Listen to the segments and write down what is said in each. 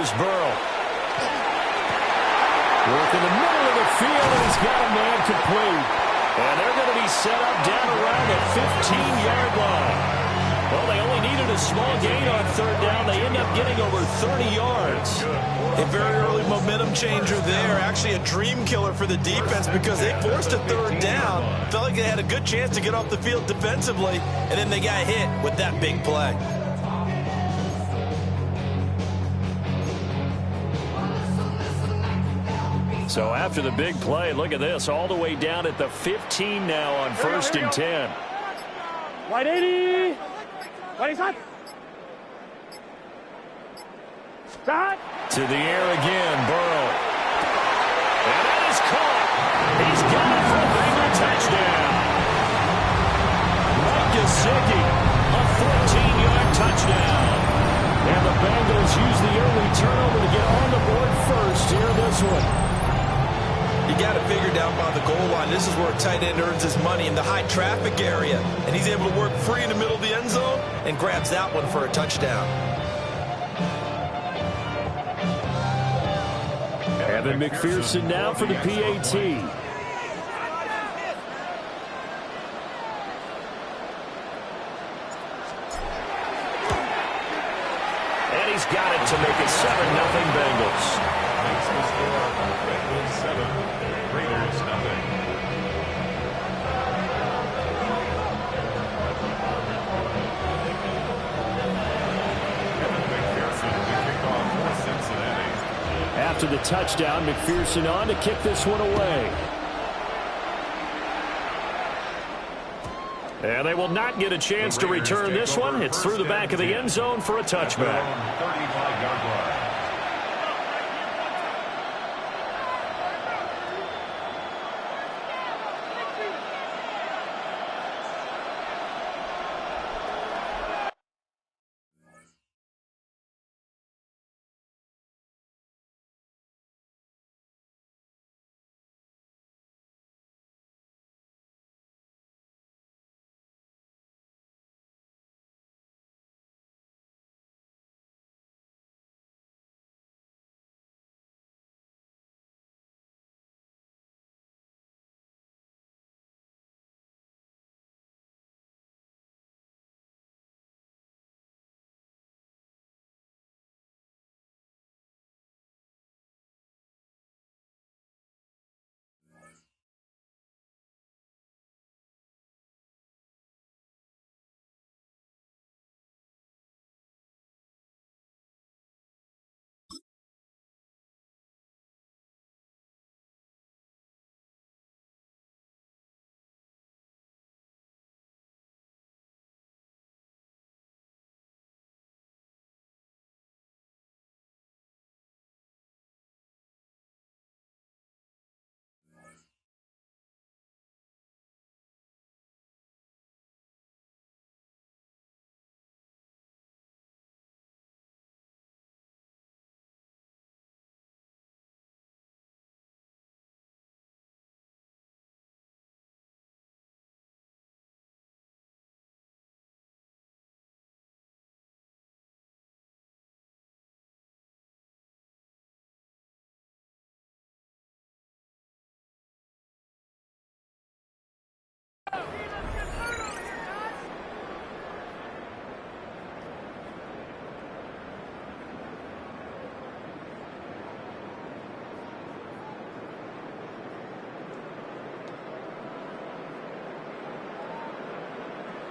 here's Burrow. Work in the middle of the field, and he's got a man complete. And they're going to be set up down around the 15-yard line. Well, they only needed a small gain on third down. They end up getting over 30 yards. A very early momentum changer there. Actually a dream killer for the defense because they forced a third down. Felt like they had a good chance to get off the field defensively, and then they got hit with that big play. So after the big play, look at this, all the way down at the 15 now on 1st and 10. Wide 80. Wide hot. Start. To the air again, Burrow. And that is caught. He's got it for a Bengal touchdown. Mike Gesicki, a 14-yard touchdown. And the Bengals use the early turnover to get on the board first here this one. You got to figure down by the goal line. This is where a tight end earns his money in the high traffic area. And he's able to work free in the middle of the end zone and grabs that one for a touchdown. Evan McPherson now for the PAT. And he's got it to make it 7-0 Bengals. Makes the score Bengals 7, Raiders 0. Evan McPherson to kick off for Cincinnati. After the touchdown, McPherson on to kick this one away. And they will not get a chance to return this one. It's through the back of the end zone for a touchback. 35-yard line.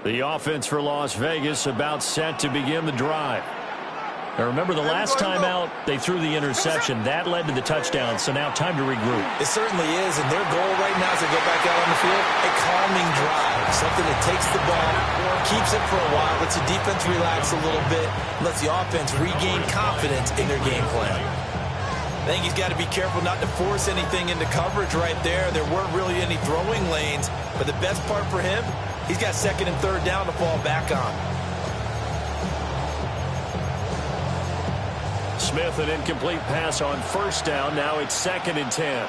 The offense for Las Vegas about set to begin the drive. Now remember, the last time out, they threw the interception. That led to the touchdown, so now time to regroup. It certainly is, and their goal right now is to go back out on the field, a calming drive, something that takes the ball, keeps it for a while, lets the defense relax a little bit, lets the offense regain confidence in their game plan. I think he's got to be careful not to force anything into coverage right there. There weren't really any throwing lanes, but the best part for him, he's got 2nd and 3rd down to fall back on. Smith, an incomplete pass on 1st down. Now it's 2nd and 10.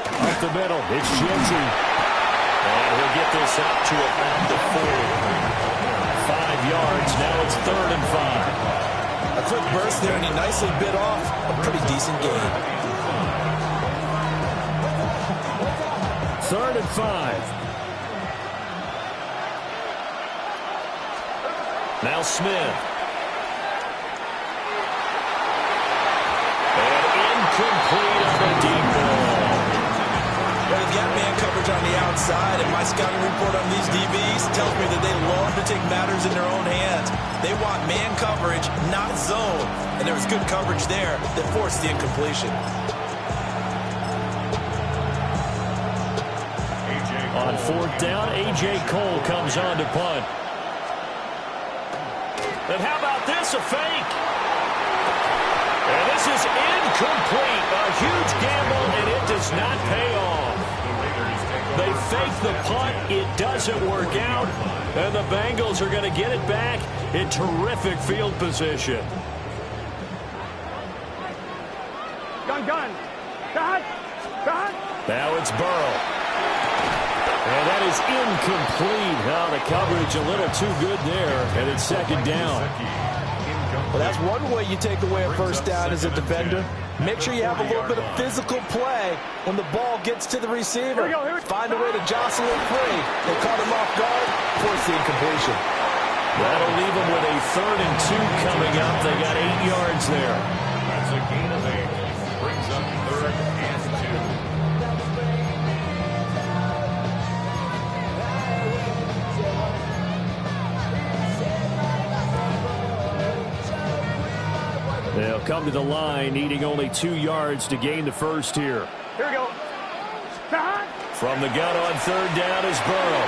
Up the middle, it's Genty. And he'll get this up to about the 40. 5 yards, now it's 3rd and 5. A quick burst there, and he nicely bit off a pretty decent gain. 3rd and 5. Now Smith. And incomplete on the deep ball. They've got man coverage on the outside, and my scouting report on these DBs tells me that they love to take matters in their own hands. They want man coverage, not zone. And there was good coverage there that forced the incompletion. On 4th down, A.J. Cole comes on to punt. And how about this, a fake? And this is incomplete. A huge gamble, and it does not pay off. They fake the punt. It doesn't work out. And the Bengals are going to get it back in terrific field position. Gun. Now it's Burrow. And that is incomplete. Oh, the coverage a little too good there, and it's 2nd down. Well, that's one way you take away a first down as a defender. Make sure you have a little bit of physical play when the ball gets to the receiver. Find a way to jostle it free. They caught him off guard, force the incompletion. That'll leave them with a 3rd and 2 coming up. They got 8 yards there. That's a gain of 8. Brings up 3rd and 2. They'll come to the line, needing only 2 yards to gain the first here. Here we go. From the gun on 3rd down is Burrow.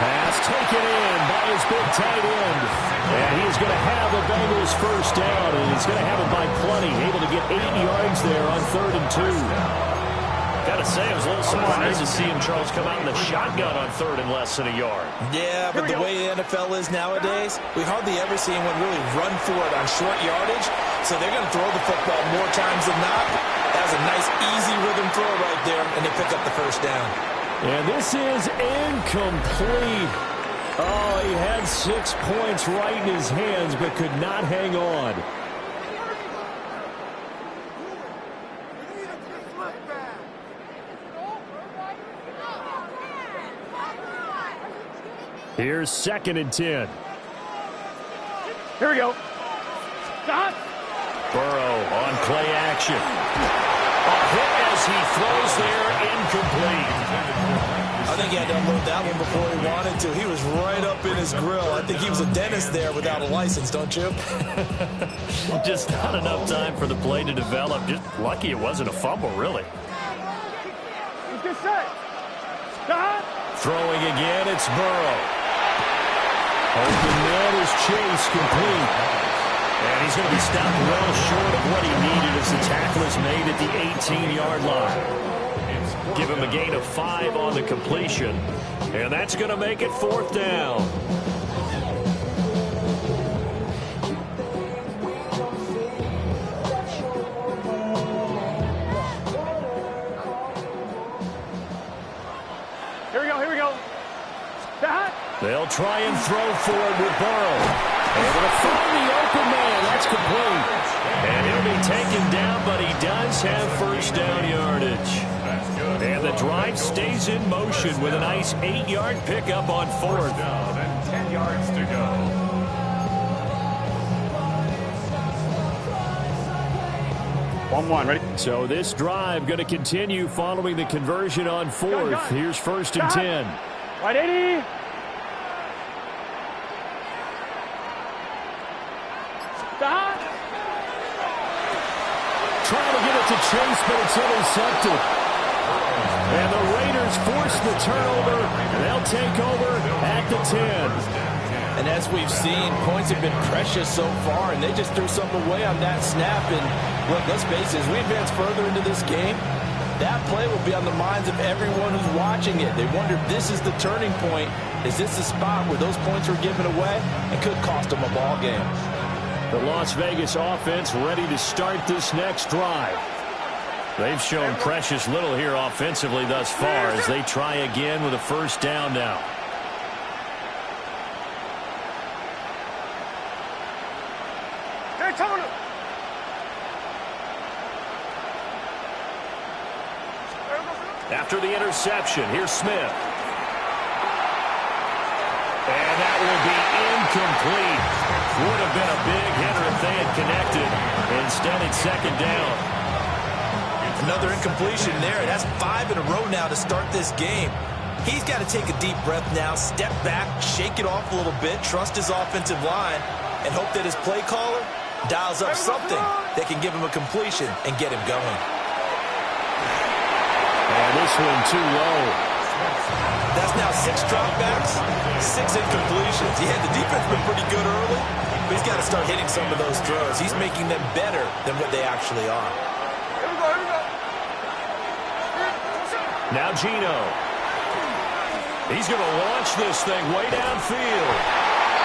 Pass taken in by his big tight end. And he's going to have the Bengals first down, and he's going to have it by plenty. Able to get 8 yards there on 3rd and 2. Gotta say, I was a little surprised to see him, Charles, come out in the shotgun on 3rd and less than a yard. Yeah, but the way the NFL is nowadays, we hardly ever see anyone really run for it on short yardage. So they're going to throw the football more times than not. That was a nice, easy rhythm throw right there, and they pick up the first down. And this is incomplete. Oh, he had 6 points right in his hands, but could not hang on. Here's 2nd and 10. Here we go. Burrow on play action. A hit as he throws there, incomplete. I think he had to unload that one before he wanted to. He was right up in his grill. I think he was a dentist there without a license, don't you? Just not enough time for the play to develop. Just lucky it wasn't a fumble, really. Get set. Throwing again, it's Burrow. Open man is Chase, complete. And he's going to be stopped well short of what he needed as the tackle is made at the 18-yard line. Give him a gain of 5 on the completion. And that's going to make it 4th down. Here we go. They'll try and throw for it with Burrow. Able to find the open man. That's complete. And he'll be taken down, but he does have first down yardage. And the drive stays in motion with a nice 8-yard pickup on 4th. Down and 10 yards to go. One, ready? So this drive going to continue following the conversion on 4th. Here's 1st and 10. Right 80. Trying to get it to Chase, but it's intercepted. And the Raiders force the turnover. They'll take over at the 10. And as we've seen, points have been precious so far, and they just threw something away on that snap. And look, let's face it, as we advance further into this game, that play will be on the minds of everyone who's watching it. They wonder if this is the turning point. Is this the spot where those points were given away and could cost them a ball game? The Las Vegas offense ready to start this next drive. They've shown precious little here offensively thus far as they try again with a first down now. Here, come After the interception, here's Smith. And that will be incomplete. Would have been a big hitter if they had connected. Instead, it's second down. Another incompletion there. That's 5 in a row now to start this game. He's got to take a deep breath now, step back, shake it off a little bit, trust his offensive line, and hope that his play caller dials up something that can give him a completion and get him going. And this one too low. That's now 6 dropbacks, 6 incompletions. Yeah, the defense been pretty good early, but he's got to start hitting some of those throws. He's making them better than what they actually are. Now Gino. He's going to launch this thing way downfield.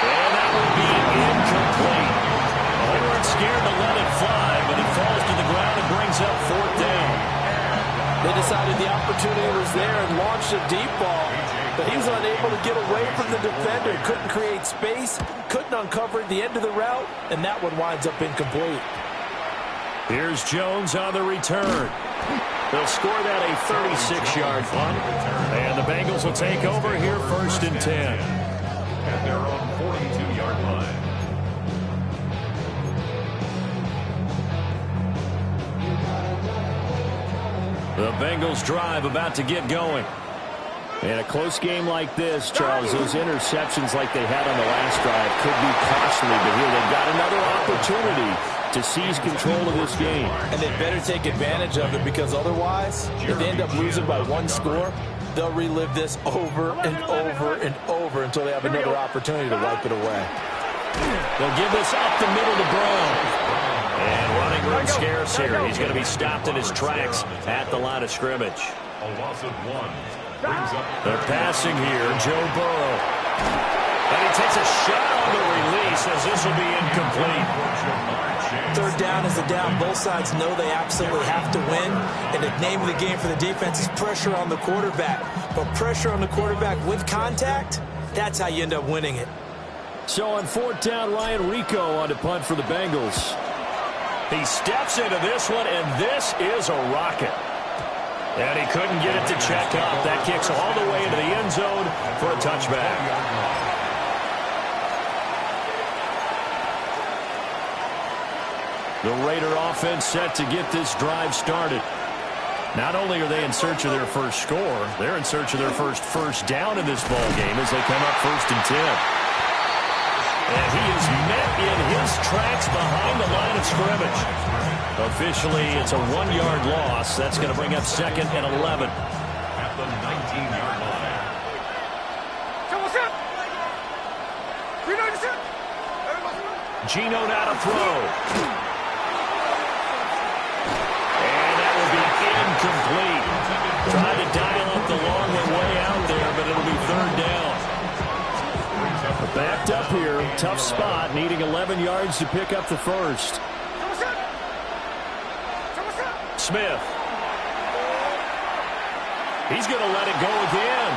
And that will be incomplete. They weren't scared to let it fly, but it falls to the ground and brings up 4th down. They decided the opportunity was there and launched a deep ball, but he was unable to get away from the defender. Couldn't create space, couldn't uncover the end of the route, and that one winds up incomplete. Here's Jones on the return. They'll score that a 36-yard punt, and the Bengals will take over here 1st and 10. At their own 42-yard line. The Bengals drive about to get going. In a close game like this, Charles, those interceptions like they had on the last drive could be costly, but here they've got another opportunity to seize control of this game. And they better take advantage of it, because otherwise, if they end up losing by 1 score, they'll relive this over and over and over until they have another opportunity to wipe it away. They'll give this up the middle to Brown. And running room scarce here. He's going to be stopped in his tracks at the line of scrimmage. A loss of 1. Brings up They're passing here, Joe Burrow. And he takes a shot on the release as this will be incomplete. 3rd down is the down. Both sides know they absolutely have to win. And the name of the game for the defense is pressure on the quarterback. But pressure on the quarterback with contact, that's how you end up winning it. So on 4th down, Ryan Rico on to punt for the Bengals. He steps into this one, and this is a rocket. And he couldn't get it to check up. That kicks all the way into the end zone for a touchback. The Raider offense set to get this drive started. Not only are they in search of their first score, they're in search of their first down in this ball game as they come up 1st and 10. And he is met in his tracks behind the line of scrimmage. Officially, it's a 1-yard loss. That's going to bring up 2nd and 11. at the 19-yard line. Gino now to throw. And that will be incomplete. Trying to dial up the long way out there, but it'll be 3rd down. Backed up here, tough spot, needing 11 yards to pick up the first. Smith. He's going to let it go again.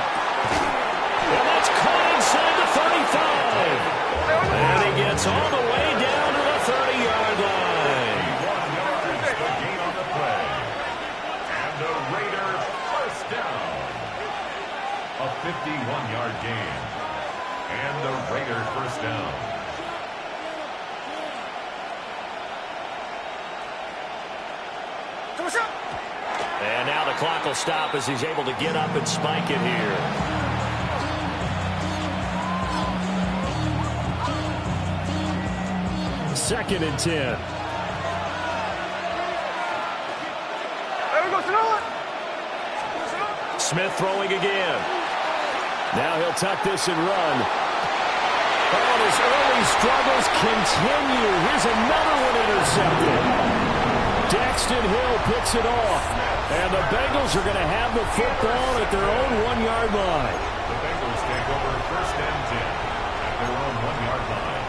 And that's caught inside the 35. And he gets all the way down to the 30-yard line. 1 yard is the gain on the play. And the Raiders first down. A 51-yard gain. And the Raiders first down. And now the clock will stop as he's able to get up and spike it here. Second and 10. Smith throwing again. Now he'll tuck this and run. Oh, his early struggles continue. Here's another one intercepted. Daxton Hill picks it off. And the Bengals are going to have the football at their own 1-yard line. The Bengals take over first and 10 at their own 1-yard line.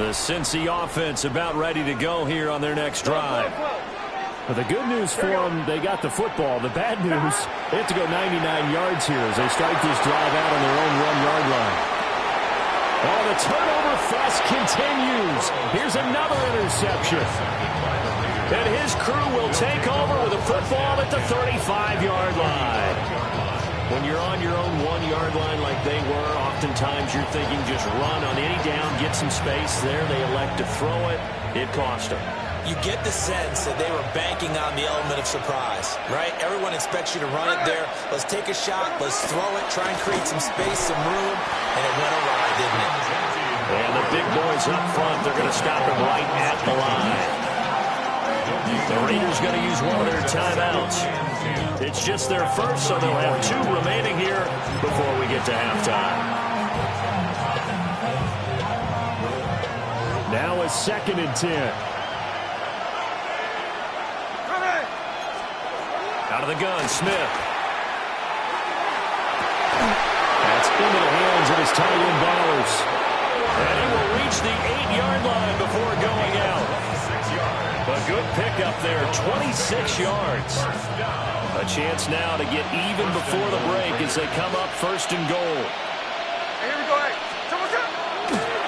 The Cincy offense about ready to go here on their next drive. But the good news for them, they got the football. The bad news, they have to go 99 yards here as they start this drive out on their own 1-yard line. Oh, the turnover fest continues. Here's another interception. And his crew will take over with a football at the 35-yard line. When you're on your own 1-yard line like they were, oftentimes you're thinking just run on any down, get some space. There they elect to throw it. It cost them. You get the sense that they were banking on the element of surprise, right? Everyone expects you to run it there. Let's take a shot. Let's throw it. Try and create some space, some room. And it went awry, didn't it? And the big boys up front, they're going to stop him right at the line. The Raiders going to use one of their timeouts. It's just their first, so they'll have 2 remaining here before we get to halftime. Now a 2nd and 10. Out of the gun, Smith. That's into the hands of his tight end Bowers. And he will reach the 8-yard line before going out. A good pickup there, 26 yards. A chance now to get even before the break as they come up 1st and goal. Here we go, hey.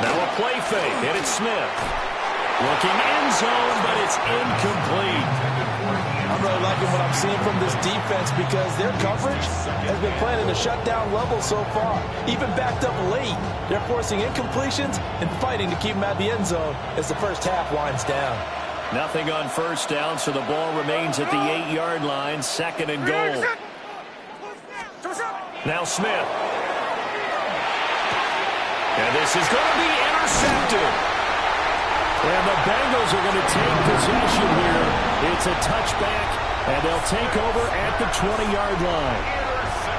Now a play fake, and it's Smith. Looking end zone, but it's incomplete. I'm really liking what I'm seeing from this defense because their coverage has been playing at a shutdown level so far. Even backed up late, they're forcing incompletions and fighting to keep them at the end zone as the first half winds down. Nothing on 1st down, so the ball remains at the 8-yard line, 2nd and goal. Now Smith. And this is going to be intercepted. And the Bengals are going to take possession here. It's a touchback, and they'll take over at the 20-yard line.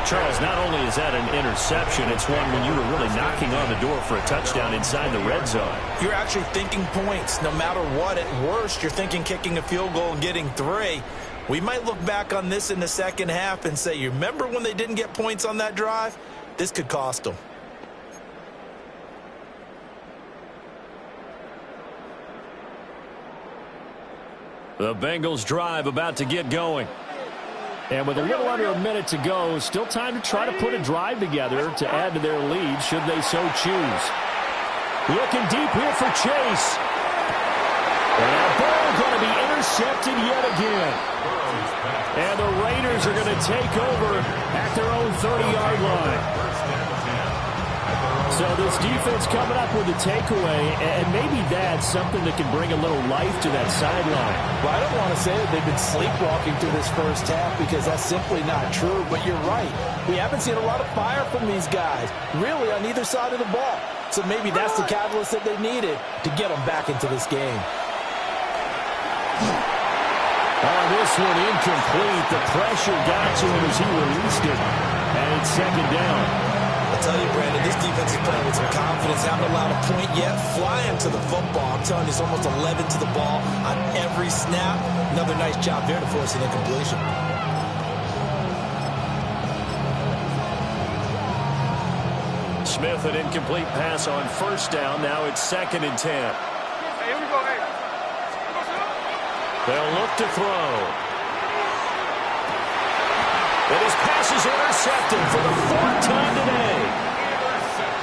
Charles, not only is that an interception, it's one when you were really knocking on the door for a touchdown inside the red zone. You're actually thinking points. No matter what, at worst, you're thinking kicking a field goal and getting 3. We might look back on this in the second half and say, you remember when they didn't get points on that drive? This could cost them. The Bengals drive about to get going. And with a little under a minute to go, still time to try to put a drive together to add to their lead should they so choose. Looking deep here for Chase. And that ball going to be intercepted yet again. And the Raiders are going to take over at their own 30-yard line. So this defense coming up with a takeaway, and maybe that's something that can bring a little life to that sideline. Well, I don't want to say that they've been sleepwalking through this first half because that's simply not true, but you're right. We haven't seen a lot of fire from these guys, really on either side of the ball. So maybe that's the catalyst that they needed to get them back into this game. Oh, this one incomplete. The pressure got to him as he released it. And it's 2nd down. I'll tell you, Brandon, this defense is playing with some confidence. Haven't allowed a point yet. Flying to the football. I'm telling you, it's almost 11 to the ball on every snap. Another nice job there to force an incompletion. Smith, an incomplete pass on 1st down. Now it's 2nd and 10. Hey, here we go, hey. They'll look to throw. And his pass is intercepted for the 4th time today.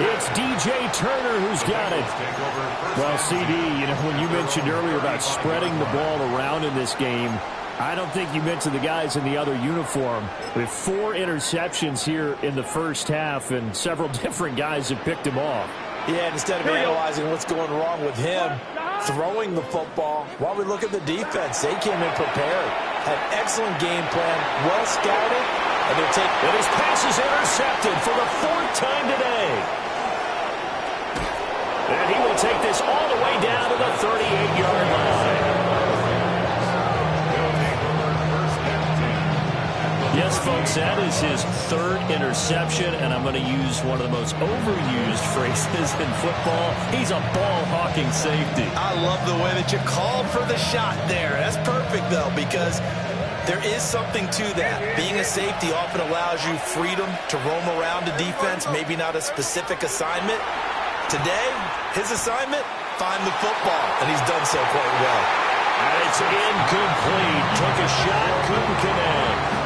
It's DJ Turner who's got it. Well, CD, you know, when you mentioned earlier about spreading the ball around in this game, I don't think you mentioned the guys in the other uniform. We have 4 interceptions here in the first half, and several different guys have picked him off. Yeah, and instead of analyzing what's going wrong with him throwing the football, while we look at the defense, they came in prepared. Had excellent game plan, well scouted, and they're taking. And his pass is intercepted for the 4th time today. And he will take this all the way down to the 38-yard line. Yes, folks, that is his 3rd interception, and I'm going to use one of the most overused phrases in football. He's a ball-hawking safety. I love the way that you called for the shot there. That's perfect, though, because there is something to that. Being a safety often allows you freedom to roam around the defense, maybe not a specific assignment. Today, his assignment, find the football, and he's done so quite well. And it's incomplete. Took a shot, couldn't connect.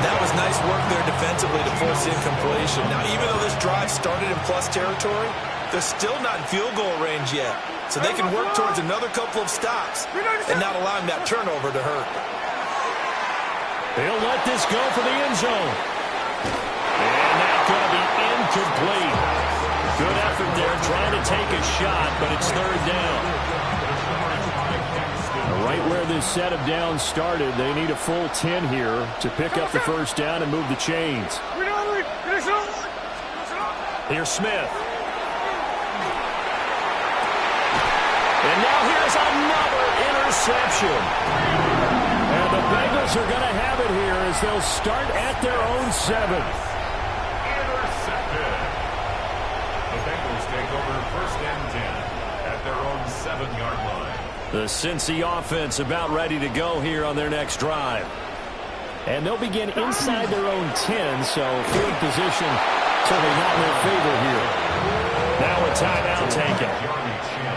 That was nice work there defensively to force the incompletion. Now, even though this drive started in plus territory, they're still not in field goal range yet. So they can work towards another couple of stops and not allowing that turnover to hurt. He'll let this go for the end zone. And that's going to be incomplete. Good effort there trying to take a shot, but it's third down. Right where this set of downs started, they need a full 10 here to pick up the first down and move the chains. Here's Smith. And now here's another interception. And the Bengals are going to have it here as they'll start at their own 7. Intercepted. The Bengals take over first and 10 at their own 7-yard line. The Cincy offense about ready to go here on their next drive. And they'll begin inside their own 10, so field position certainly not in their favor here. Now a timeout taken.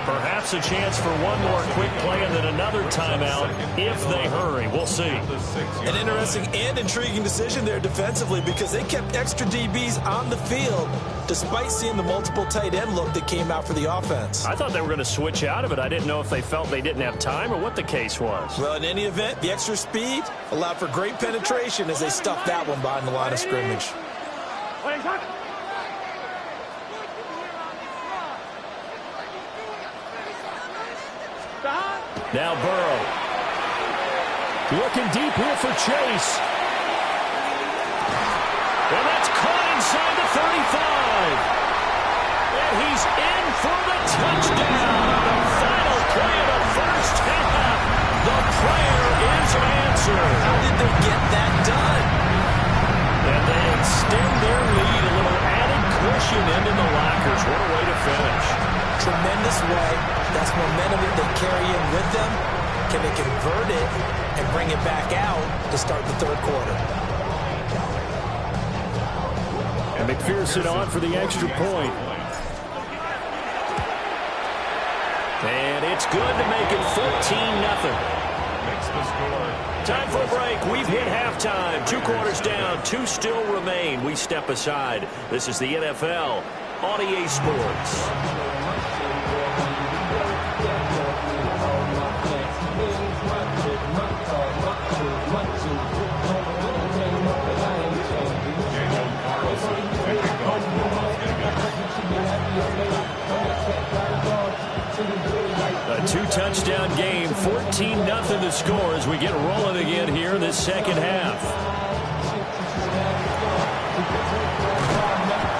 Perhaps a chance for one more quick play and then another timeout if they hurry. We'll see. An interesting and intriguing decision there defensively because they kept extra DBs on the field despite seeing the multiple tight end look that came out for the offense. I thought they were going to switch out of it. I didn't know if they felt they didn't have time or what the case was. Well, in any event, the extra speed allowed for great penetration as they stuffed that one behind the line of scrimmage. Now Burrow. Looking deep here for Chase. And that's caught inside the 35. And he's in for the touchdown. The final play of the first half. The prayer is answered. How did they get that done? And they extend their lead. A little added cushion into the lockers. What a way to finish. Tremendous way. That's momentum that they carry in with them. Can they convert it and bring it back out to start the third quarter? And McPherson on for the extra point. And it's good to make it 14-0. Time for a break. We've hit halftime. 2 quarters down. 2 still remain. We step aside. This is the NFL on EA Sports. A 2-touchdown game, 14-0 the score as we get rolling again here in this second half.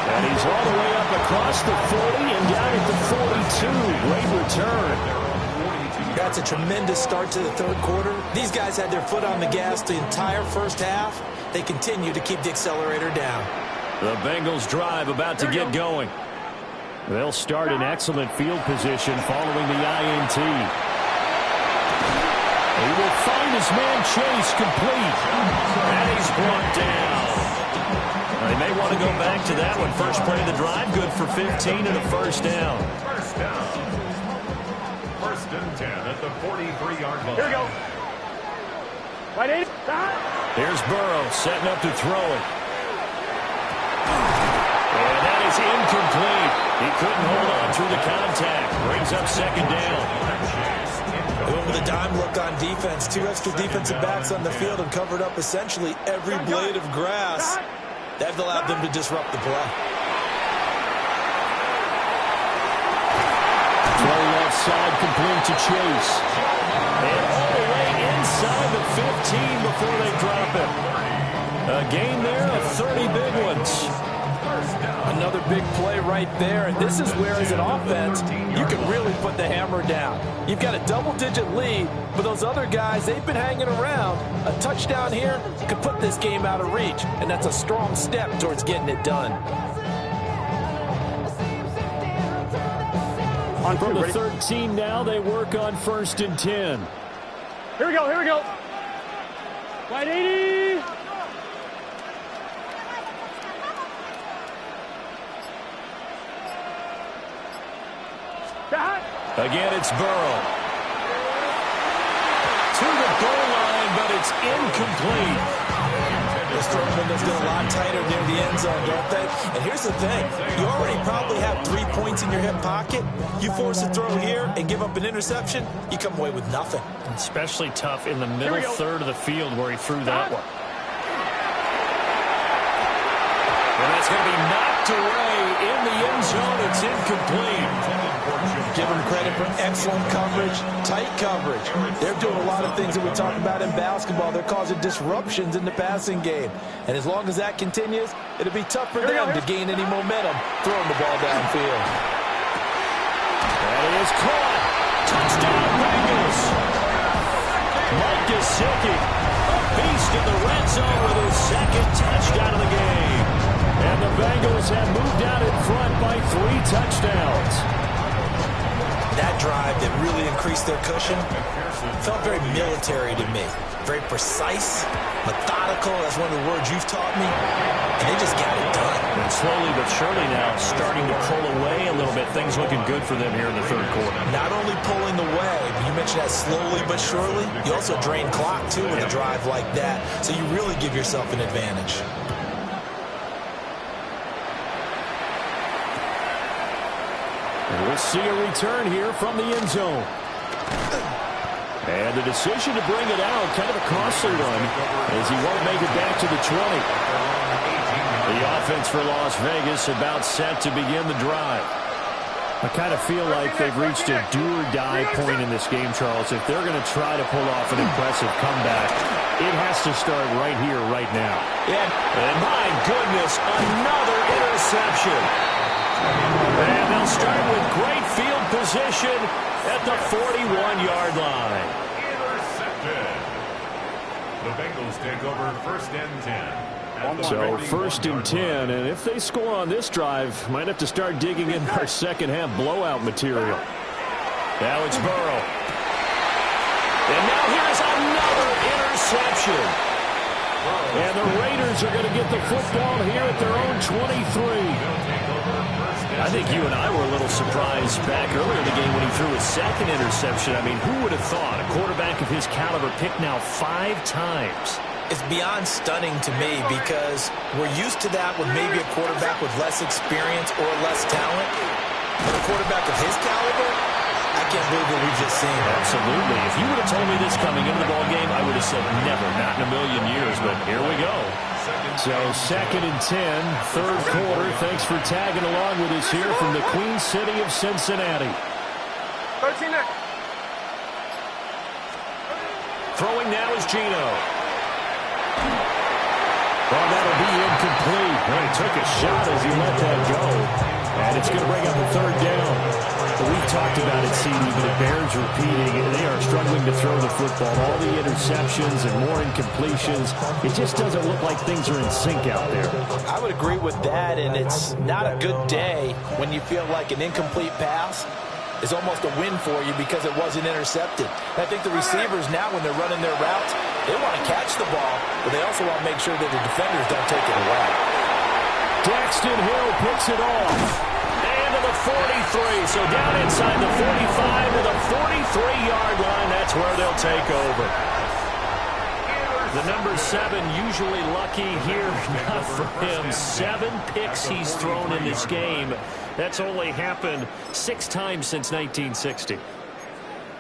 And he's all the way up across the 40 and down at the 42. Great return. That's a tremendous start to the third quarter. These guys had their foot on the gas the entire first half. They continue to keep the accelerator down. The Bengals drive about to get going. They'll start in excellent field position following the INT. He will find his man Chase complete. And he's brought down. They may want to go back to that one. First play of the drive, good for 15 and a first down. First down. First and 10 at the 43-yard line. Here we go. Right in. Here's Burrow setting up to throw it. And that is incomplete. He couldn't hold on through the contact. Brings up second down. Going with a dime look on defense. 2 extra defensive backs on the field and covered up essentially every blade of grass. That allowed them to disrupt the play. Throw left side complete to Chase. And all the way inside the 15 before they drop it. A gain there of 30 big ones. Another big play right there, and this is where, as an offense, you can really put the hammer down. You've got a double-digit lead, but those other guys, they've been hanging around. A touchdown here could put this game out of reach, and that's a strong step towards getting it done. From the 13 now, they work on first and 10. Here we go, here we go. Wide 80. Again, it's Burrow. To the goal line, but it's incomplete. Those throwing windows get a lot tighter near the end zone, don't they? And here's the thing. You already probably have 3 points in your hip pocket. You force a throw here and give up an interception, you come away with nothing. Especially tough in the middle third of the field where he threw that one. And that's going to be knocked away in the end zone. It's incomplete. Give them credit for excellent coverage, tight coverage. They're doing a lot of things that we talk about in basketball. They're causing disruptions in the passing game. And as long as that continues, it'll be tough for them to gain any momentum throwing the ball downfield. And it is caught. Touchdown, Bengals. Mike Gesicki, a beast in the red zone with his second touchdown of the game. And the Bengals have moved out in front by 3 touchdowns. That drive that really increased their cushion felt very military to me. Very precise, methodical. That's one of the words you've taught me. And they just got it done. And slowly but surely now starting to pull away a little bit. Things looking good for them here in the third quarter. Not only pulling away, but you mentioned that slowly but surely. You also drain clock, too, with a drive like that. So you really give yourself an advantage. And we'll see a return here from the end zone. And the decision to bring it out, kind of a costly one, as he won't make it back to the 20. The offense for Las Vegas about set to begin the drive. I kind of feel like they've reached a do-or-die point in this game, Charles. If they're going to try to pull off an impressive comeback, it has to start right here, right now. And my goodness, another interception. And they'll start with great field position at the 41-yard line. Intercepted. The Bengals take over 1st and 10. So 1st and 10, and if they score on this drive, might have to start digging in our second-half blowout material. Now it's Burrow. And now here's another interception. And the Raiders are going to get the football here at their own 23. I think you and I were a little surprised back earlier in the game when he threw his second interception. I mean, who would have thought a quarterback of his caliber picked now 5 times? It's beyond stunning to me because we're used to that with maybe a quarterback with less experience or less talent. But a quarterback of his caliber, I can't believe what we've just seen. Absolutely. If you would have told me this coming into the ballgame, I would have said never, not in a million years. But here we go. So 2nd and 10, third quarter. Thanks for tagging along with us here from the Queen City of Cincinnati. 13 next. Throwing now is Geno. Well, that'll be incomplete. Well, he took a shot as he let that go. And it's going to bring up a 3rd down. We've talked about it, CD, but it bears repeating. They are struggling to throw the football. All the interceptions and more incompletions. It just doesn't look like things are in sync out there. I would agree with that, and it's not a good day when you feel like an incomplete pass is almost a win for you because it wasn't intercepted. And I think the receivers now, when they're running their routes, they want to catch the ball, but they also want to make sure that the defenders don't take it away. Daxton Hill picks it off. And to the 43. So down inside the 45 to the 43-yard line. That's where they'll take over. The number 7 usually lucky here. Not for him. 7 picks he's thrown in this game. That's only happened 6 times since 1960.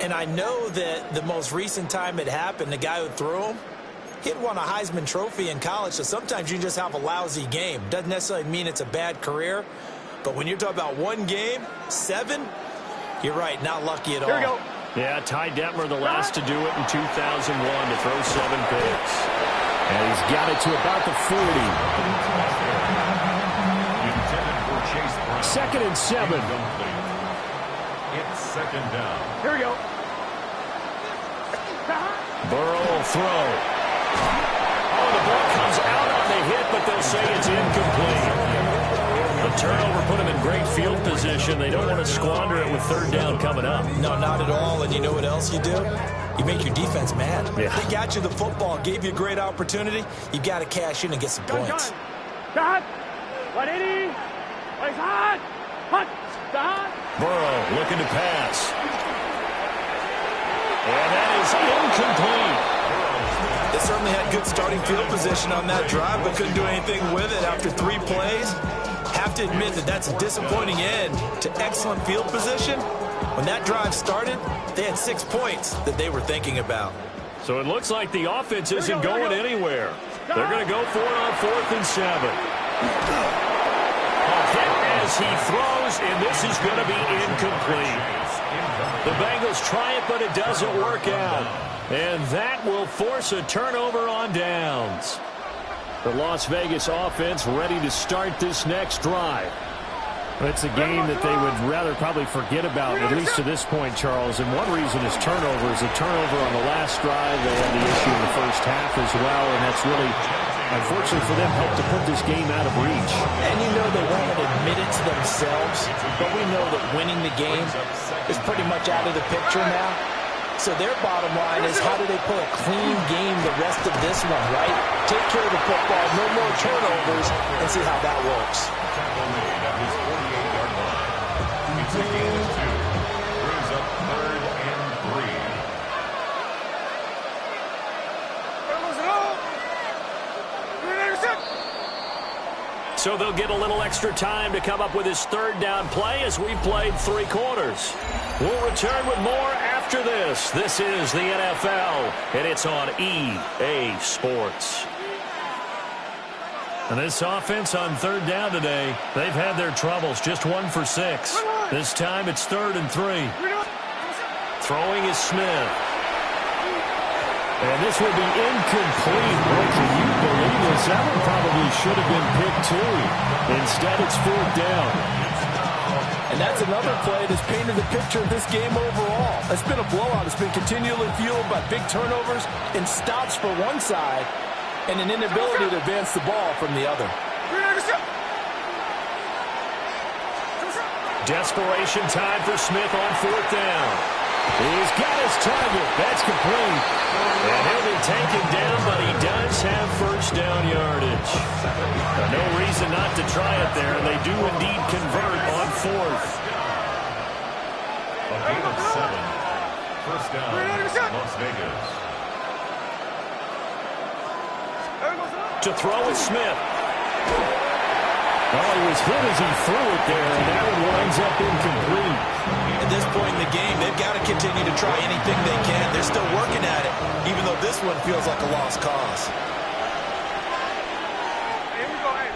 And I know that the most recent time it happened, the guy who threw him, he had won a Heisman Trophy in college, so sometimes you just have a lousy game. Doesn't necessarily mean it's a bad career, but when you're talking about one game, 7, you're right, not lucky at all. Here we go. Yeah, Ty Detmer, the last to do it in 2001 to throw 7 picks. And he's got it to about the 40. 2nd and 7. It's 2nd down. Here we go. Burrow will throw. Oh, the ball comes out on the hit, but they'll say it's incomplete. The turnover put them in great field position. They don't want to squander it with 3rd down coming up. No, not at all. And you know what else you do? You make your defense mad. Yeah. They got you the football, gave you a great opportunity. You got to cash in and get some points. Got 180. Place hot. Hot. Got. Burrow looking to pass. And that is incomplete. This certainly had good starting field position on that drive, but couldn't do anything with it after 3 plays. Have to admit that that's a disappointing end to excellent field position. When that drive started, they had 6 points that they were thinking about. So it looks like the offense isn't going anywhere. They're going to go for it on 4th and 7. A hit as he throws, and this is going to be incomplete. The Bengals try it, but it doesn't work out. And that will force a turnover on downs. The Las Vegas offense ready to start this next drive. It's a game that they would rather probably forget about, at least to this point, Charles. And one reason is turnovers. A turnover on the last drive. They had the issue in the first half as well, and that's really, unfortunately for them, helped to put this game out of reach. And you know they won't admit it to themselves, but we know that winning the game is pretty much out of the picture now. So their bottom line is, how do they play a clean game the rest of this one, right? Take care of the football, no more turnovers, and see how that works. It's a gain of 2. Brings up 3rd and 3. So they'll get a little extra time to come up with his 3rd down play as we played 3 quarters. We'll return with more after this. This is the NFL, and it's on EA Sports. And this offense on 3rd down today, they've had their troubles. Just 1 for 6. This time it's 3rd and 3. Throwing is Smith. And this will be incomplete. Boy, can you believe this? That one probably should have been picked too. Instead, it's 4th down. And that's another play that's painted the picture of this game overall. It's been a blowout. It's been continually fueled by big turnovers and stops for one side and an inability to advance the ball from the other. Desperation time for Smith on 4th down. He's got his target. That's complete. And he'll be taken down, but he does have 1st down yardage. No reason not to try it there, and they do indeed convert on 4th. A gain of 7. 1st down, Las Vegas. To throw is Smith. Oh, he was hit as he threw it there, and that one winds up incomplete. At this point in the game, they've got to continue to try anything they can. They're still working at it, even though this one feels like a lost cause. Here we go, hey.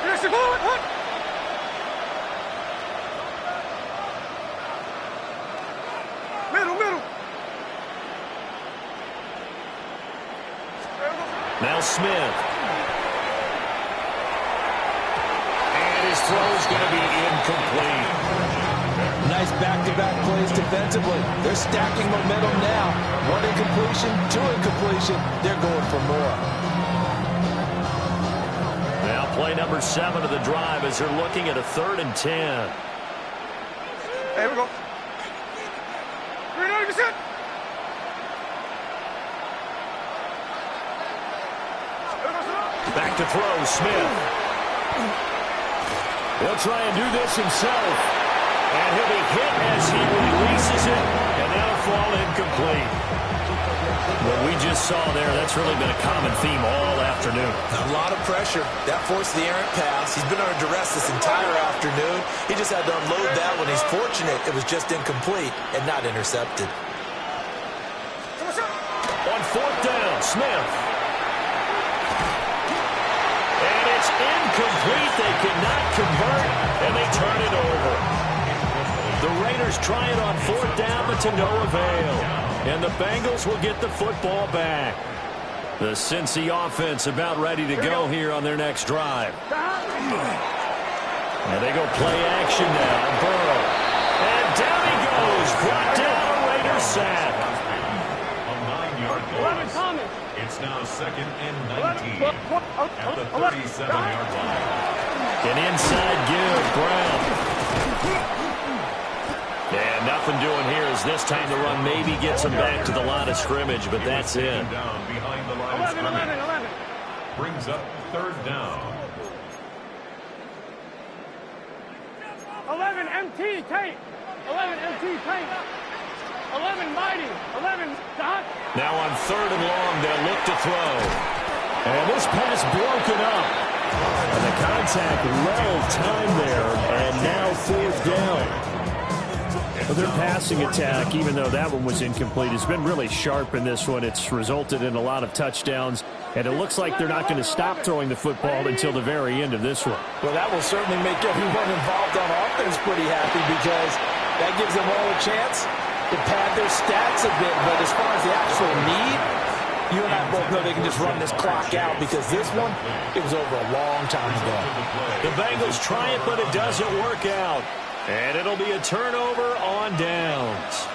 Here's the ball. Middle. Now Smith. And his throw's going to be incomplete. Nice back-to-back plays defensively. They're stacking momentum now. 1 incompletion, 2 incompletion. They're going for more. Now play number 7 of the drive as they're looking at a 3rd and 10. Here we go. 390%. Back to throw, Smith. He'll try and do this himself. And he'll be hit as he releases it, and that'll fall incomplete. What we just saw there, that's really been a common theme all afternoon. A lot of pressure. That forced the errant pass. He's been under duress this entire afternoon. He just had to unload that one. He's fortunate it was just incomplete and not intercepted. On 4th down, Smith. And it's incomplete. They cannot convert, and they turn it over. The Raiders try it on 4th down, but to no avail. And the Bengals will get the football back. The Cincy offense about ready to go here on their next drive. And they go play action now. Burrow. And down he goes. Brought down a Raiders sack. A 9-yard loss. It's now 2nd and 19 at the 37-yard line. An inside give, Brown. And nothing doing here as this time the run maybe gets him back to the line of scrimmage, but that's it. Down behind the line of scrimmage. Brings up 3rd down. 11 MT tape. 11 MT tape. 11, mighty. 11, stop. Now on 3rd and long, they'll look to throw. And this pass broken up. And the contact well timed there, and now 4th down. Well, their passing attack, even though that one was incomplete, has been really sharp in this one. It's resulted in a lot of touchdowns, and it looks like they're not going to stop throwing the football until the very end of this one. Well, that will certainly make everyone involved on offense pretty happy because that gives them all a chance to pad their stats a bit. But as far as the actual need, you and I both know they can just run this clock out because this one, it was over a long time ago. The Bengals try it, but it doesn't work out. And it'll be a turnover on downs.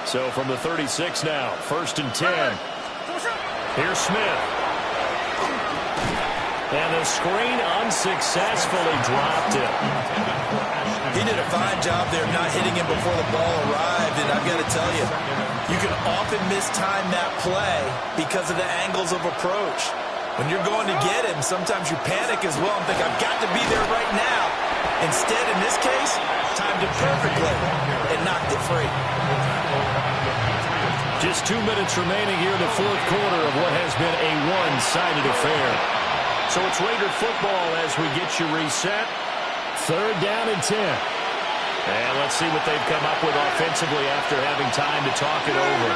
So from the 36 now, 1st and 10. Here's Smith. And the screen unsuccessfully dropped it. He did a fine job there not hitting him before the ball arrived, and I've got to tell you, you can often mistime that play because of the angles of approach. When you're going to get him, sometimes you panic as well and think, I've got to be there right now. Instead, in this case, timed it perfectly and knocked it free. Just 2 minutes remaining here in the 4th quarter of what has been a one-sided affair. So it's Raider football as we get you reset. 3rd down and 10. And let's see what they've come up with offensively after having time to talk it over.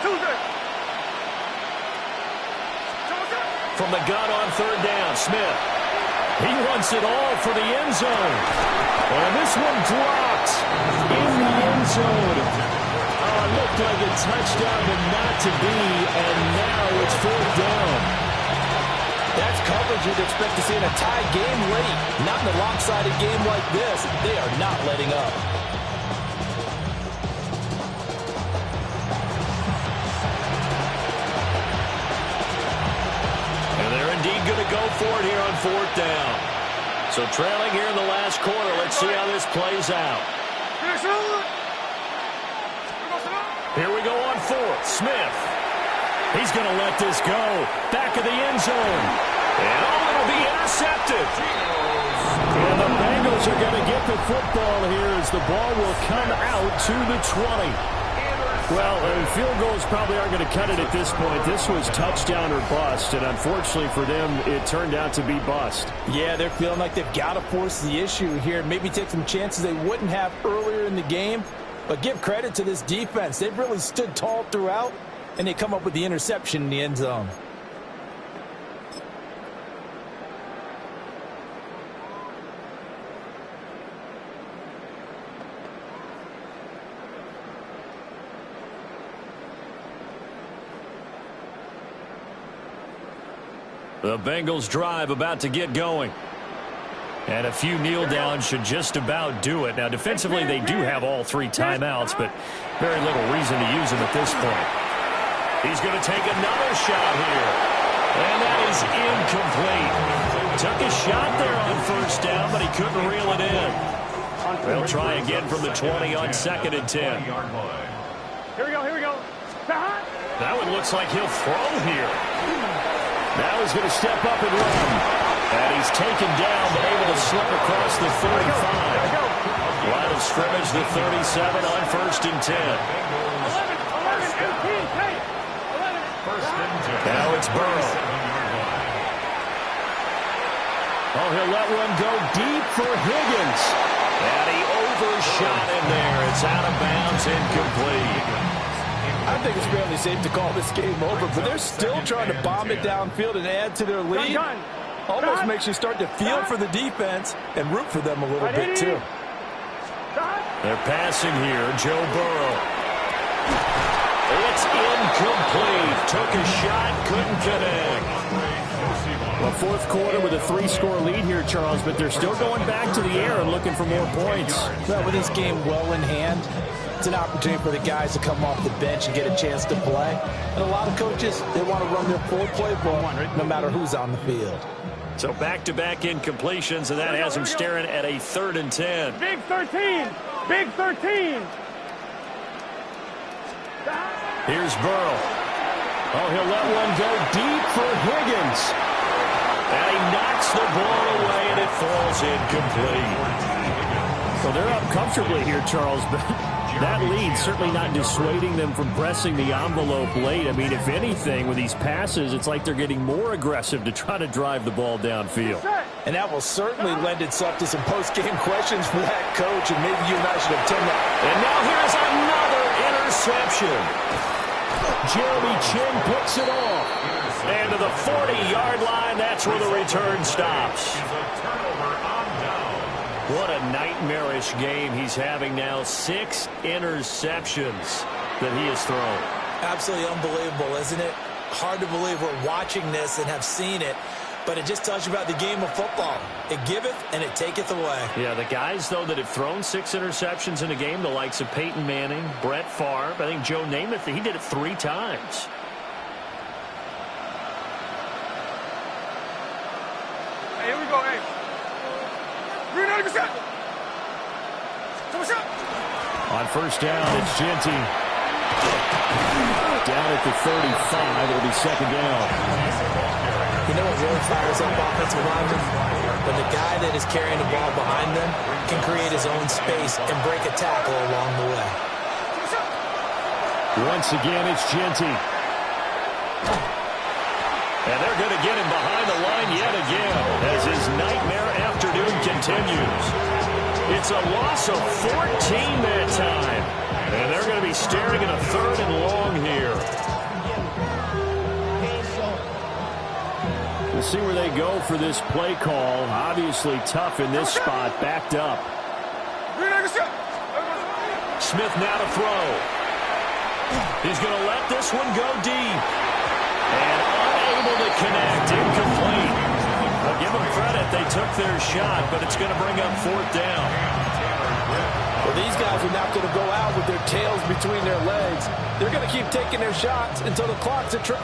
Tuesday. From the gun on 3rd down, Smith. He wants it all for the end zone. And this one dropped in the end zone. Oh, it looked like a touchdown, but not to be, and now it's 4th down. That's coverage you'd expect to see in a tie game late. Not in a lopsided game like this. They are not letting up. Going to go for it here on 4th down. So trailing here in the last quarter. Let's see how this plays out. Here we go on 4th. Smith. He's going to let this go. Back of the end zone. And it'll be intercepted. And the Bengals are going to get the football here as the ball will come out to the 20. Well, field goals probably aren't going to cut it at this point. This was touchdown or bust, and unfortunately for them, it turned out to be bust. Yeah, they're feeling like they've got to force the issue here, maybe take some chances they wouldn't have earlier in the game. But give credit to this defense. They've really stood tall throughout, and they come up with the interception in the end zone. The Bengals drive about to get going. And a few kneel downs should just about do it. Now, defensively, they do have all 3 timeouts, but very little reason to use them at this point. He's going to take another shot here. And that is incomplete. Took a shot there on 1st down, but he couldn't reel it in. They'll try again from the 20 on 2nd and 10. Here we go. That one looks like he'll throw here. Now he's going to step up and run. And he's taken down, but able to slip across the 35. Line of scrimmage, the 37 on 1st and 10. 11, 18, now it's Burrow. Oh, he'll let one go deep for Higgins. And he overshot him there. It's out of bounds, incomplete. I think it's fairly safe to call this game over, but they're still trying to bomb it downfield and add to their lead. Almost makes you start to feel for the defense and root for them a little bit, too. They're passing here, Joe Burrow. It's incomplete. Took a shot, couldn't connect. Well, 4th quarter with a 3-score lead here, Charles, but they're still going back to the air and looking for more points. Well, with this game well in hand, it's an opportunity for the guys to come off the bench and get a chance to play. And a lot of coaches, they want to run their full playbook no matter who's on the field. So back-to-back incompletions, and that has him staring at a 3rd and 10. Big 13. Big 13. Here's Burrow. Oh, he'll let one go deep for Higgins. And he knocks the ball away, and it falls incomplete. So they're up comfortably here, Charles, but that lead certainly not dissuading them from pressing the envelope late. I mean, if anything, with these passes, it's like they're getting more aggressive to try to drive the ball downfield. And that will certainly lend itself to some post-game questions for that coach, and maybe you and I should attend that. And now here's another interception. Jeremy Chin picks it off. And to the 40-yard line, that's where the return stops. What a nightmarish game he's having now. 6 interceptions that he has thrown. Absolutely unbelievable, isn't it? Hard to believe we're watching this and have seen it, but it just tells you about the game of football. It giveth and it taketh away. Yeah, the guys, though, that have thrown 6 interceptions in a game, the likes of Peyton Manning, Brett Favre, I think Joe Namath, he did it 3 times. Hey, here we go, hey. 390%. On first down, it's Genty. Down at the 35, it'll be second down. You know what really fires up offensive linemen? When the guy that is carrying the ball behind them can create his own space and break a tackle along the way. Once again, it's Genty. And they're going to get him behind the line yet again as his nightmare afternoon continues. It's a loss of 14 that time. And they're going to be staring at a 3rd and long here. We'll see where they go for this play call. Obviously tough in this spot, backed up. Smith now to throw. He's going to let this one go deep. And unable to connect, incomplete. I'll give them credit, they took their shot, but it's going to bring up 4th down. Well, these guys are not going to go out with their tails between their legs. They're going to keep taking their shots until the clock's at 000.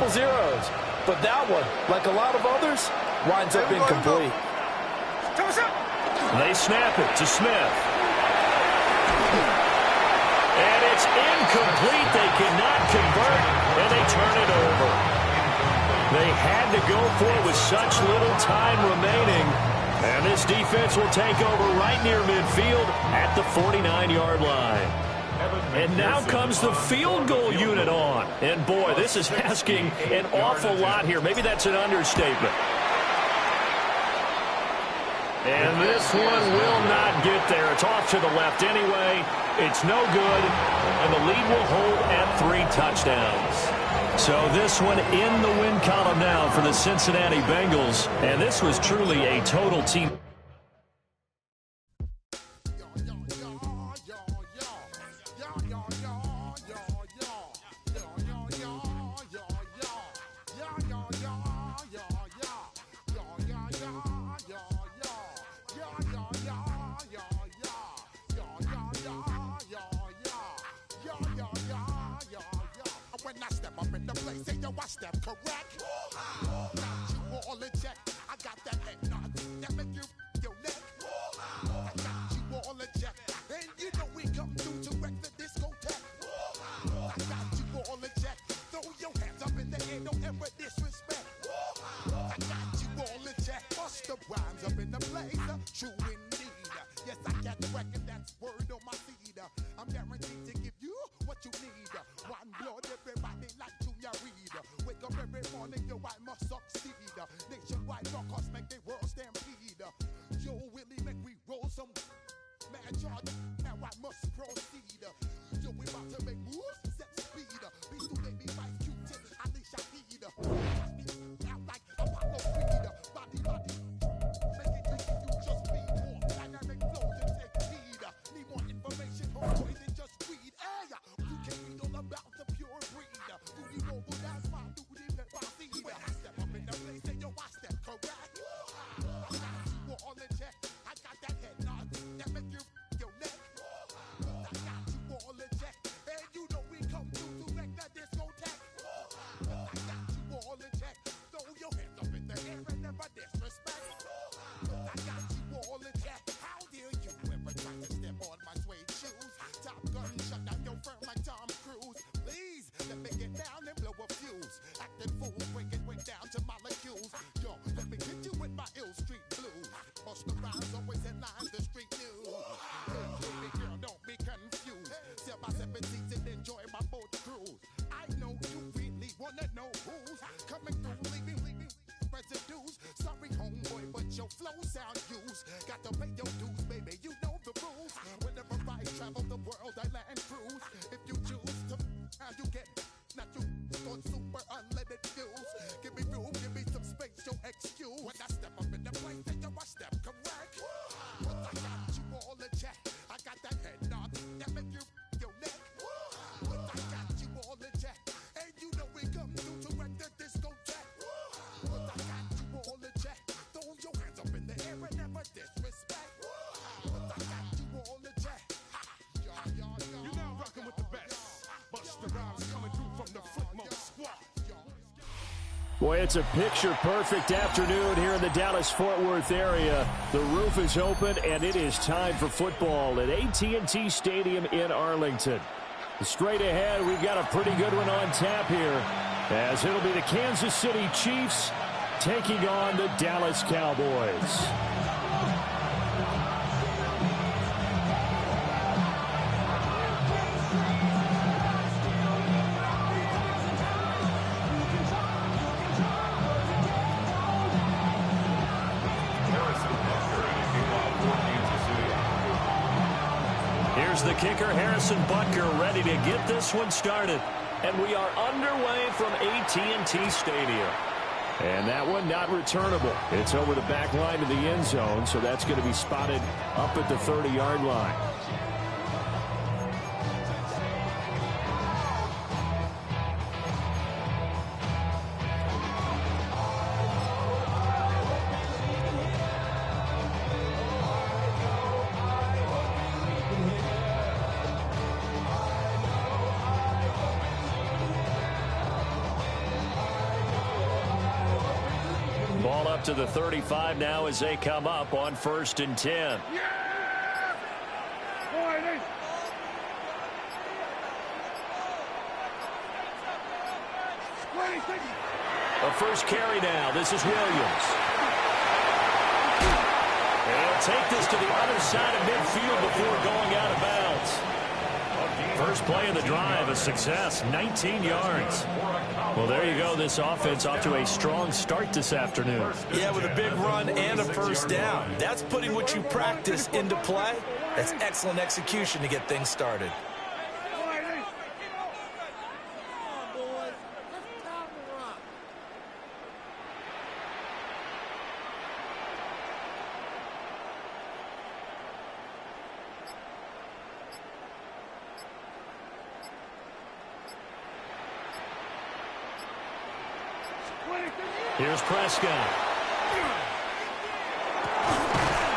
But that one, like a lot of others, winds up incomplete. They snap it to Smith. And it's incomplete. They cannot convert, and they turn it over. They had to go for it with such little time remaining. And this defense will take over right near midfield at the 49-yard line. And now comes the field goal unit on. And, boy, this is asking an awful lot here. Maybe that's an understatement. And this one will not get there. It's off to the left anyway. It's no good. And the lead will hold at 3 touchdowns. So this one in the win column now for the Cincinnati Bengals. And this was truly a total team. Step correct. Got you all in check. I got that head nod that make you your neck. I got you all in check. And you know we come through to wreck the discotheque. I got you all in check. Throw your hands up in the air, don't ever disrespect. I got you all in check. Bust the rhymes up in the blazer. True indeed. Yes, I got record, that's word on my seed. I'm guaranteed to give you what you need. One blood, everybody like Junior Reed. Wake up every morning, yo, I must succeed. Nationwide rockers make the world stampede. Yo, Willie, make we roll some mad charge. Now I must proceed. Yo, we about to make moves, set speed. Be to baby, vice Q-tip, Alicia Heed. Out like Apollo Creed. Body. Make it easy, you just be more. Dynamic flow, you take heed. Need more information, more than just weed. Hey, you can read all about the pure breed. Do you know who that's my duty? When I step up in the place, say yo, I step correct. I got you all in check. I got that head nod that make you your neck. I Bust the rhymes, always headline the street news. Baby girl, don't be confused. 7x7 and enjoy my boat cruise. I know you really wanna know who's coming through, leaving residues. Sorry, homeboy, but your flow sound used. Got to pay your dues, baby. You know the rules. Whenever I travel the world, I land cruise. If you choose to, how you get. Not you on super unleaded fuels. Give me room, give me some space, your excuse. When I step up in the place, then you I step correct. But I got you all in check. I got that head nod that make you your neck. But I got you all in check. And you know we come through to wreck the discotheque. But I got you all in check. Throw your hands up in the air and never disrespect. But I got you all in check. You're now rocking with the best. Bust the rhymes coming through from the footmost squad. Boy, it's a picture-perfect afternoon here in the Dallas-Fort Worth area. The roof is open, and it is time for football at AT&T Stadium in Arlington. Straight ahead, we've got a pretty good one on tap here, as it'll be the Kansas City Chiefs taking on the Dallas Cowboys. Here's the kicker, Harrison Butker, ready to get this one started. And we are underway from AT&T Stadium. And that one not returnable. It's over the back line of the end zone, so that's going to be spotted up at the 30-yard line. Ball up to the 35 now as they come up on 1st and 10. A first carry now. This is Williams. They'll take this to the other side of midfield before going out of bounds. First play of the drive, a success, 19 yards. Well, there you go. This offense off to a strong start this afternoon. Yeah, with a big run and a first down. That's putting what you practice into play. That's excellent execution to get things started. Here's Prescott.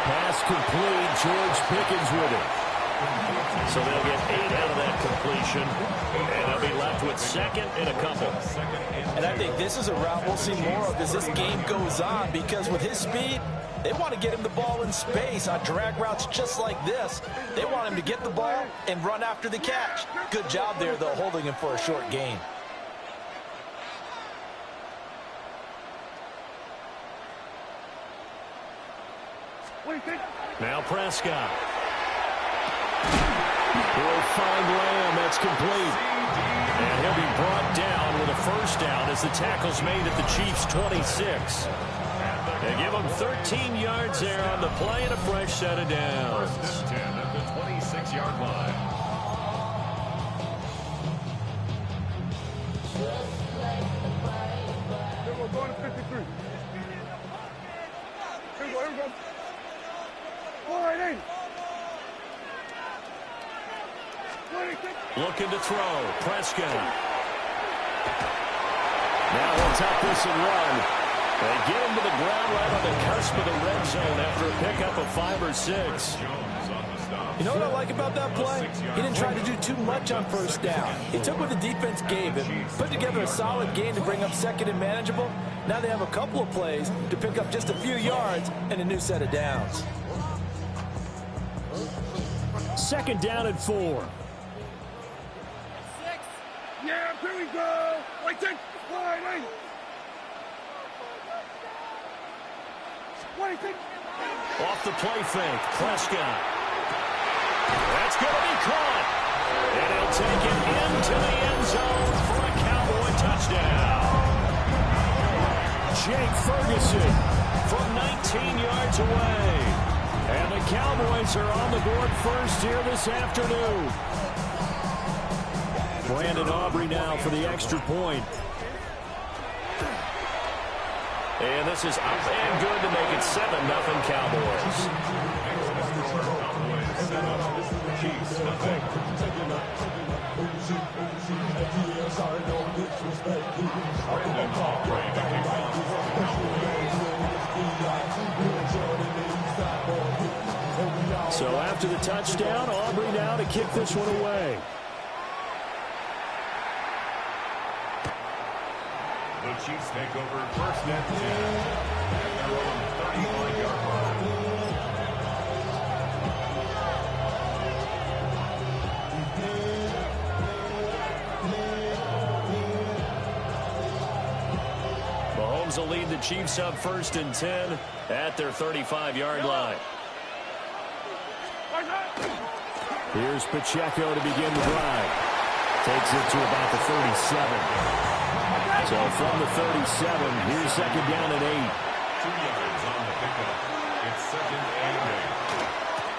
Pass complete. George Pickens with it. So they'll get 8 out of that completion. And they'll be left with 2nd and a couple. And I think this is a route we'll see more of as this game goes on, because with his speed, they want to get him the ball in space on drag routes just like this. They want him to get the ball and run after the catch. Good job there, though, holding him for a short gain. Now Prescott. He'll find Lamb. That's complete. And he'll be brought down with a first down as the tackle's made at the Chiefs' 26. They give him 13 yards there on the play and a fresh set of downs. 1st and 10 at the 26-yard line. We're going to 53. Here we go, here we go. All right, 80. Looking to throw. Prescott. Now he'll tuck this and run. They get him to the ground right on the cusp of the red zone after a pickup of 5 or 6. You know what I like about that play? He didn't try to do too much on first down. He took what the defense gave him, put together a solid gain to bring up 2nd and manageable. Now they have a couple of plays to pick up just a few yards and a new set of downs. 2nd down and 4. Yeah, here we go. Right there. All right, 80. Off the play fake, Prescott. That's going to be caught. And he'll take it into the end zone for a Cowboy touchdown. Jake Ferguson from 19 yards away. And the Cowboys are on the board first here this afternoon. Brandon Aubrey now for the extra point. And this is up and good to make it 7-0 Cowboys. So after the touchdown, Aubrey now to kick this one away. The Chiefs take over first and 10 at their own 31-yard line. Mahomes will lead the Chiefs up first and 10 at their 35-yard line. Here's Pacheco to begin the drive. Takes it to about the 37. So from the 37, here's second down and 8. 2 yards on the pickup. It's second and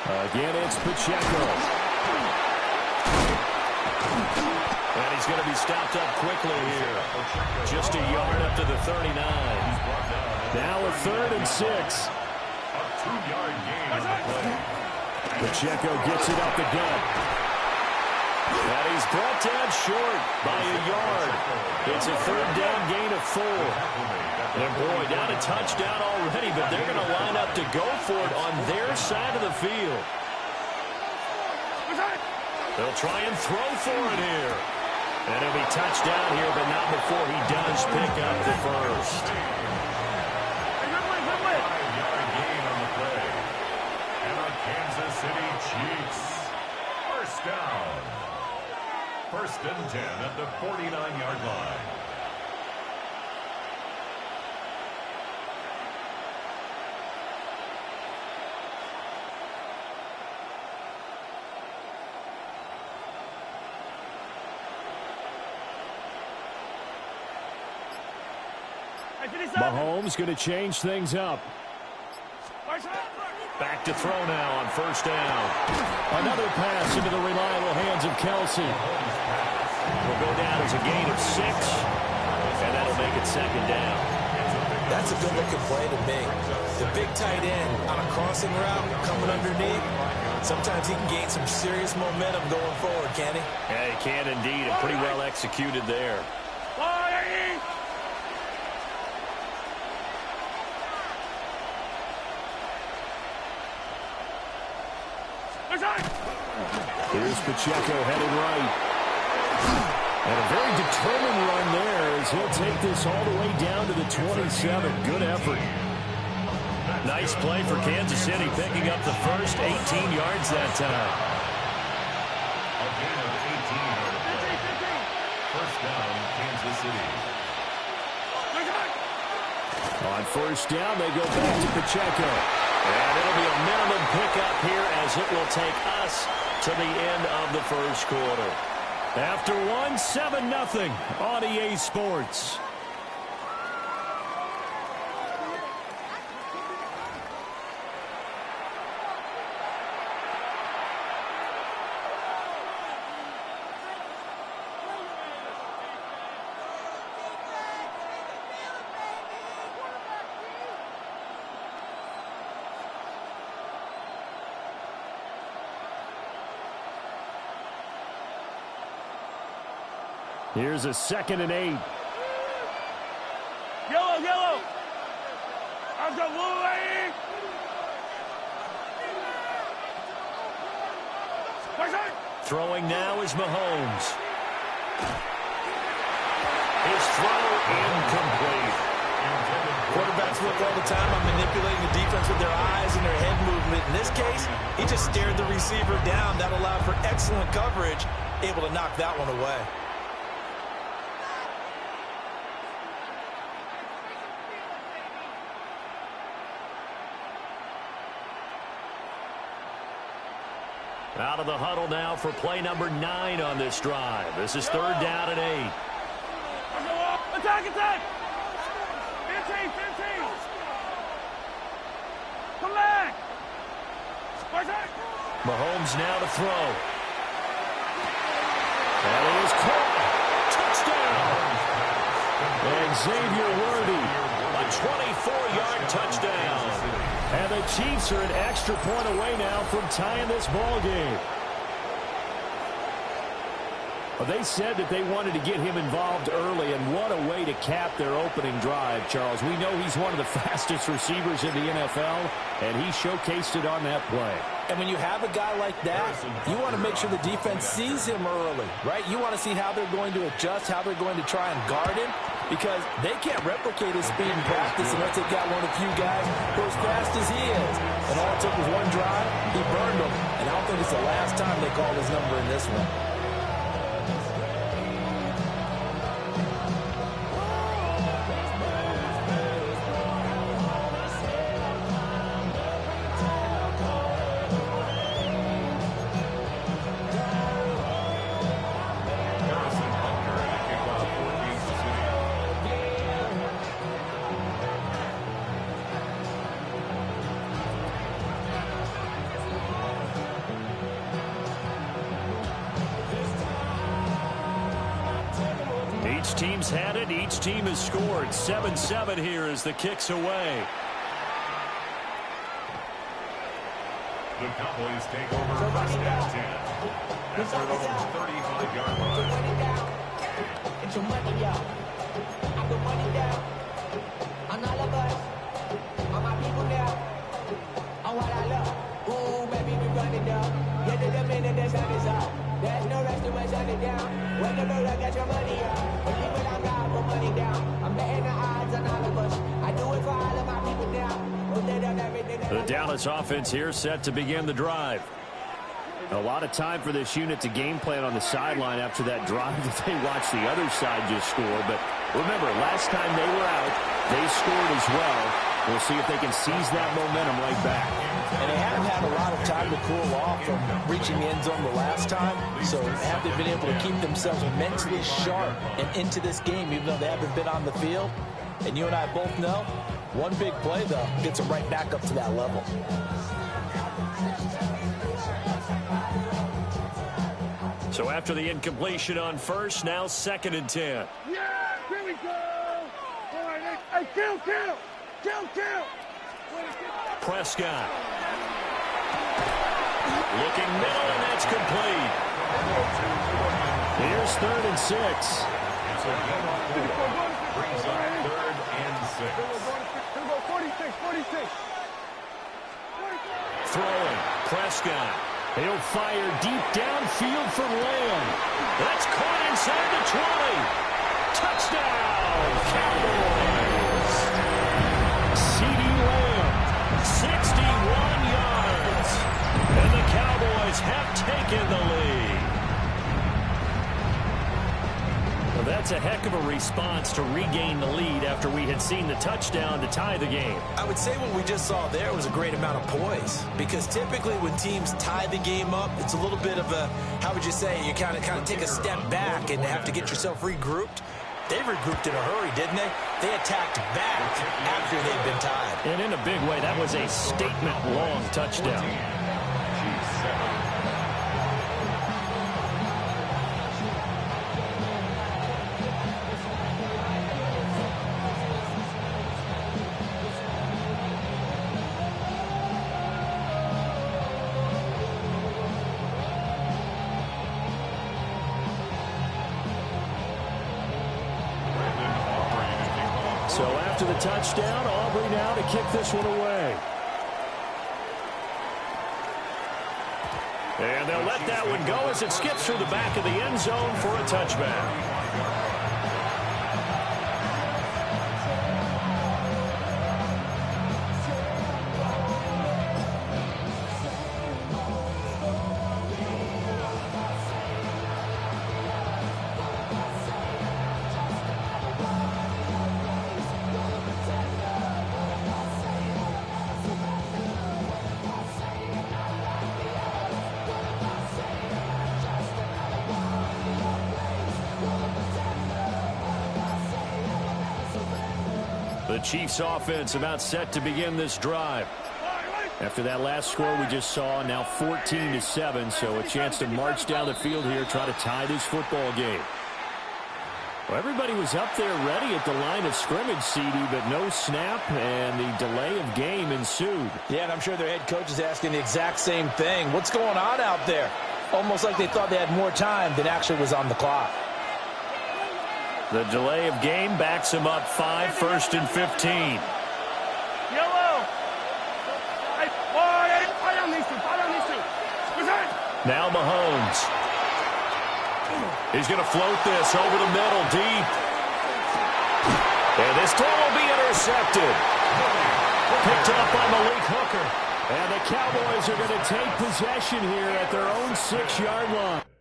8. Again, it's Pacheco. And he's going to be stopped up quickly here. Just a yard up to the 39. Now a 3rd and 6. A 2-yard gain on the play. Pacheco gets it up the gut. And he's brought down short by a yard. It's a 3rd down gain of 4. And boy, down a touchdown already, but they're going to line up to go for it on their side of the field. They'll try and throw for it here. And he'll be touched down here, but not before he does pick up the first. 5-yard gain on the play. And the Kansas City Chiefs. First down. First and 10 at the 49-yard line. Mahomes going to change things up. Back to throw now on first down. Another pass into the reliable hands of Kelsey. Will go down as a gain of 6. And that'll make it second down. That's a good-looking play to me. The big tight end on a crossing route coming underneath. Sometimes he can gain some serious momentum going forward, can he? Yeah, he can indeed, and pretty well executed there. Here's Pacheco headed right. And a very determined run there as he'll take this all the way down to the 27. Good effort. Nice play for Kansas City, picking up the first 18 yards that time. A gain of 18 on the play. First down, Kansas City. On first down, they go back to Pacheco. And it'll be a minimum pickup here as it will take us to the end of the first quarter. After one, 7-0 on EA Sports. Here's a 2nd and 8. Yellow, yellow. I've got blue lane. Throwing now is Mahomes. His throw incomplete. Quarterbacks work all the time on manipulating the defense with their eyes and their head movement. In this case, he just stared the receiver down. That allowed for excellent coverage, able to knock that one away. Out of the huddle now for play number 9 on this drive. This is 3rd down and 8. Attack, attack! 15, 15! Come back! Attack! Mahomes now to throw. And it is caught. Touchdown! And Xavier Worthy, a 24-yard touchdown. And the Chiefs are an extra point away now from tying this ball game. Well, they said that they wanted to get him involved early, and what a way to cap their opening drive, Charles. We know he's one of the fastest receivers in the NFL, and he showcased it on that play. And when you have a guy like that, you want to make sure the defense sees him early, right? You want to see how they're going to adjust, how they're going to try and guard him, because they can't replicate his speed in practice unless they've got one of the few guys who are as fast as he is. And all it took was one drive, he burned them. And I don't think it's the last time they called his number in this one. Each team's had it. Each team has scored. 7-7 here as the kick's away. The Cowboys take over 1st and 10. That's their own 35-yard line. Get your money out. I put money down on all of us, on my people now, on what I love. Ooh, baby, we run it down. Get to the minute the sun is up. There's no rest to my shut it down. Whenever I get your money out, believe it or not, put money down. I'm betting the odds on all of us. I do it for all of my people now. The Dallas offense here set to begin the drive. A lot of time for this unit to game plan on the sideline after that drive that they watched the other side just score. But remember, last time they were out, they scored as well. We'll see if they can seize that momentum right back. And they haven't had a lot of time to cool off from reaching the end zone the last time. So have they been able to keep themselves mentally sharp and into this game, even though they haven't been on the field? And you and I both know, one big play, though, gets them right back up to that level. So after the incompletion on first, now 2nd and 10. Yeah, here we go. All right, hey, kill. Prescott. Looking middle, and that's complete. Here's 3rd and 6. So game off the ball brings up 3rd and 6. Here we go, 46. Throwing. Prescott. He'll fire deep downfield from Lamb. That's caught inside the 20. Touchdown, Cowboys. CeeDee Lamb, 61 yards. And the Cowboys have taken the lead. Well, that's a heck of a response to regain the lead after we had seen the touchdown to tie the game. I would say what we just saw there was a great amount of poise, because typically when teams tie the game up, it's a little bit of a, how would you say, you kind of take a step back and have to get yourself regrouped. They regrouped in a hurry, didn't they? They attacked back after they'd been tied. And in a big way, that was a statement-long touchdown. So after the touchdown, Aubrey now to kick this one away. And they'll let that one go as it skips through the back of the end zone for a touchback. The Chiefs offense about set to begin this drive. After that last score we just saw, now 14-7, so a chance to march down the field here, try to tie this football game. Well, everybody was up there ready at the line of scrimmage, CD, but no snap, and the delay of game ensued. Yeah, and I'm sure their head coach is asking the exact same thing. What's going on out there? Almost like they thought they had more time than actually was on the clock. The delay of game backs him up 5, 1st and 15. Yellow. Now Mahomes. He's going to float this over the middle, deep. And this throw will be intercepted. Picked up by Malik Hooker. And the Cowboys are going to take possession here at their own 6-yard line.